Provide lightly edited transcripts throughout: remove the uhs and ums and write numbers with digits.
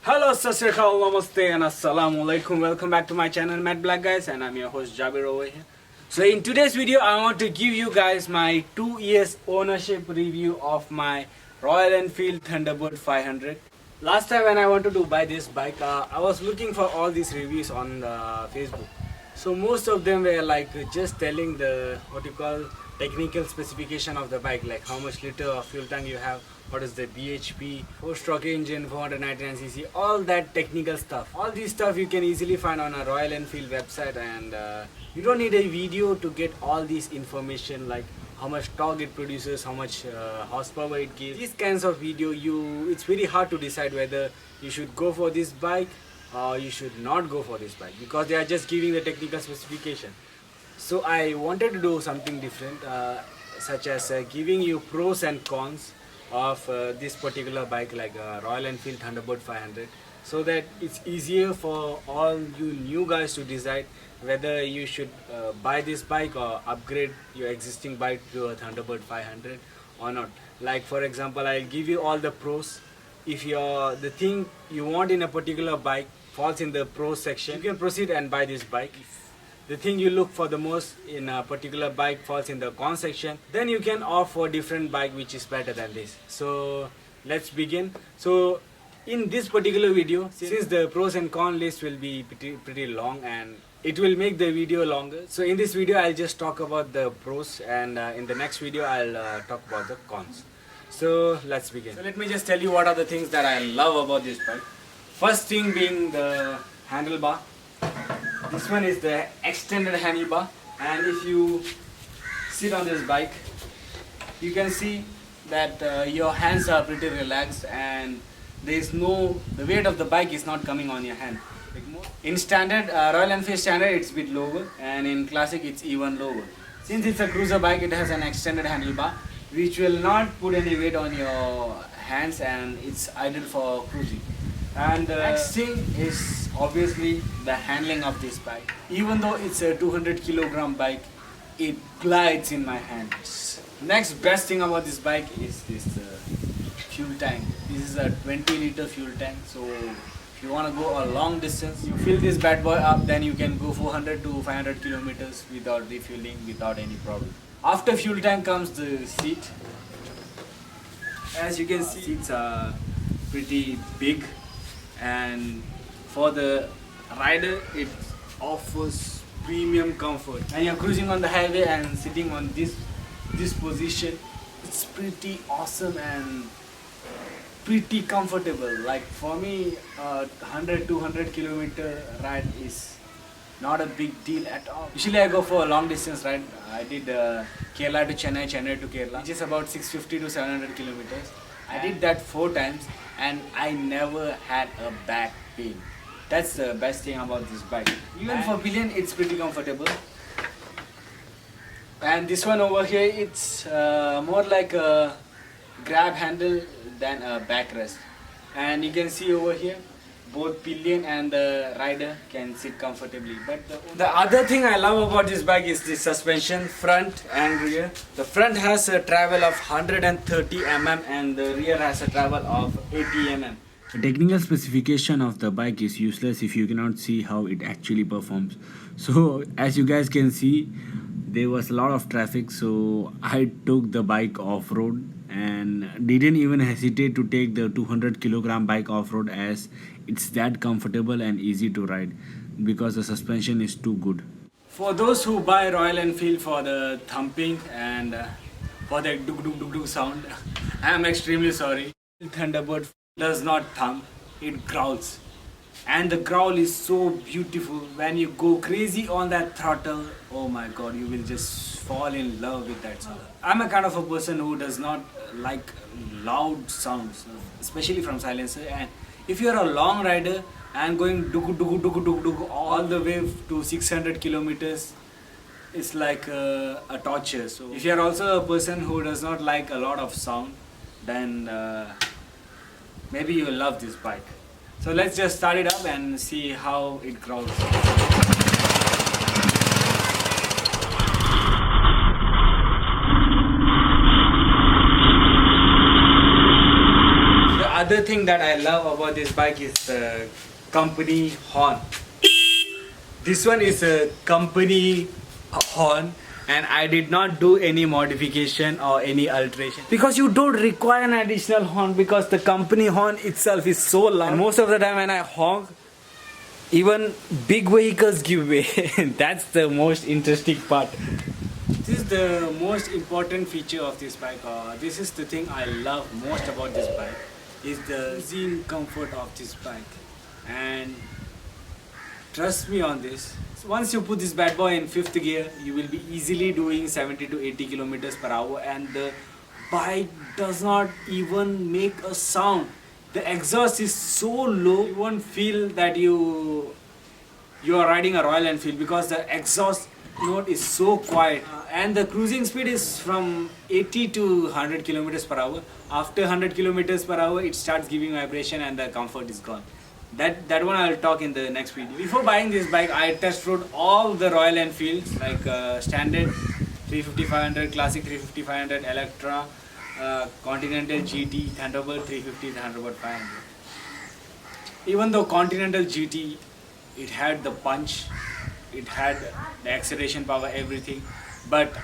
Hello, Sasrikal, Namaste, and Assalamu Alaikum. Welcome back to my channel, Matt Black Guys, and I'm your host Jabir over here. So in today's video, I want to give you guys my 2 years ownership review of my Royal Enfield Thunderbird 500. Last time when I wanted to buy this bike, I was looking for all these reviews on Facebook. So most of them were like just telling the technical specification of the bike, like how much liter of fuel tank you have, what is the bhp, 4-stroke engine, 499cc, all that technical stuff. All these stuff you can easily find on a Royal Enfield website, and you don't need a video to get all this information, like how much torque it produces, how much horsepower it gives. These kinds of video, it's very hard to decide whether you should go for this bike or you should not go for this bike, because they are just giving the technical specification. So I wanted to do something different, such as giving you pros and cons of this particular bike, like Royal Enfield Thunderbird 500, so that it's easier for all you new guys to decide whether you should buy this bike or upgrade your existing bike to a Thunderbird 500 or not. Like for example, I'll give you all the pros. If the thing you want in a particular bike falls in the pros section, you can proceed and buy this bike. If the thing you look for the most in a particular bike falls in the con section, then you can opt for a different bike which is better than this. So let's begin. So in this particular video, since the pros and con list will be pretty long and it will make the video longer, so in this video I'll just talk about the pros, and in the next video I'll talk about the cons. So let's begin. So let me just tell you what are the things that I love about this bike. First thing being the handlebar. This one is the extended handlebar, and if you sit on this bike, you can see that your hands are pretty relaxed, and the weight of the bike is not coming on your hand. In standard, Royal Enfield standard, it's a bit lower, and in classic it's even lower. Since it's a cruiser bike, it has an extended handlebar which will not put any weight on your hands, and it's ideal for cruising. And the next thing is obviously the handling of this bike. Even though it's a 200 kilogram bike, it glides in my hands. Next best thing about this bike is this fuel tank. This is a 20 liter fuel tank, so if you want to go a long distance, you fill this bad boy up, then you can go 400 to 500 kilometers without refueling, without any problem. After fuel tank comes the seat. As you can see, seats are pretty big, and for the rider it offers premium comfort. When you're cruising on the highway and sitting on this position, it's pretty awesome and pretty comfortable. Like for me, 100-200 kilometer ride is not a big deal at all. Usually I go for a long distance ride. I did Kerala to Chennai, Chennai to Kerala, which is about 650 to 700 kilometers. I did that 4 times and I never had a back pain. That's the best thing about this bike. Even for pillion, it's pretty comfortable. And this one over here, it's more like a grab handle than a backrest. And you can see over here, both pillion and the rider can sit comfortably. But the other thing I love about this bike is the suspension, front and rear. The front has a travel of 130 mm and the rear has a travel of 80 mm. The technical specification of the bike is useless if you cannot see how it actually performs. So as you guys can see, there was a lot of traffic, so I took the bike off-road and didn't even hesitate to take the 200 kilogram bike off-road, as it's that comfortable and easy to ride because the suspension is too good. For those who buy Royal Enfield for the thumping and for the dug sound, I am extremely sorry. Thunderbird does not thump, it growls. And the growl is so beautiful. When you go crazy on that throttle, oh my god, you will just fall in love with that sound. I'm a kind of a person who does not like loud sounds, especially from silencer. And if you're a long rider and going dug all the way to 600 kilometers, it's like a torture. So if you're also a person who does not like a lot of sound, then maybe you'll love this bike. So let's just start it up and see how it growls. Another thing that I love about this bike is the company horn. This one is a company horn, and I did not do any modification or any alteration because you don't require an additional horn because the company horn itself is so loud. And most of the time when I honk, even big vehicles give way. That's the most interesting part. This is the most important feature of this bike. This is the thing I love most about this bike, is the cruising comfort of this bike. And trust me on this, once you put this bad boy in 5th gear, you will be easily doing 70 to 80 kilometers per hour, and the bike does not even make a sound. The exhaust is so low, you won't feel that you are riding a Royal Enfield because the exhaust note is so quiet. And the cruising speed is from 80 to 100 kilometers per hour. After 100 kilometers per hour, it starts giving vibration and the comfort is gone. That one I will talk in the next video. Before buying this bike, I test rode all the Royal Enfields, like standard 350-500, classic 350-500, Electra, Continental GT, Thunderbird 350, Thunderbird 500. Even though Continental GT, it had the punch, it had the acceleration power, everything, but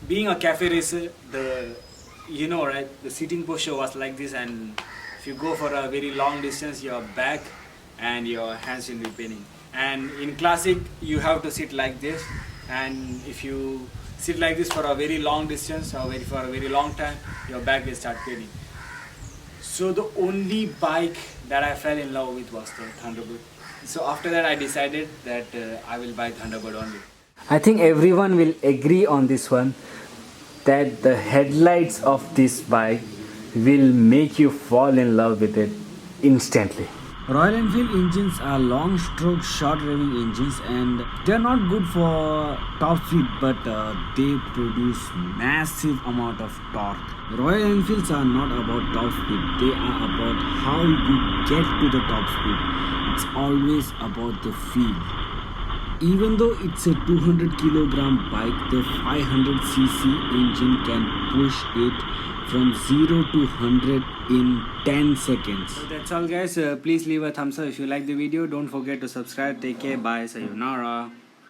being a cafe racer, the seating posture was like this, and if you go for a very long distance, your back and your hands will be paining. And in classic, you have to sit like this, and if you sit like this for a very long distance or for a very long time, your back will start paining. So the only bike that I fell in love with was the Thunderbird. So after that, I decided that I will buy Thunderbird only. I think everyone will agree on this one, that the headlights of this bike will make you fall in love with it instantly. Royal Enfield engines are long stroke, short revving engines, and they're not good for top speed, but they produce massive amount of torque. Royal Enfields are not about top speed, they are about how you get to the top speed. It's always about the feel. Even though it's a 200 kilogram bike, the 500cc engine can push it from 0 to 100 in 10 seconds. So that's all guys. Please leave a thumbs up if you like the video. Don't forget to subscribe. Take care. Bye. Sayonara.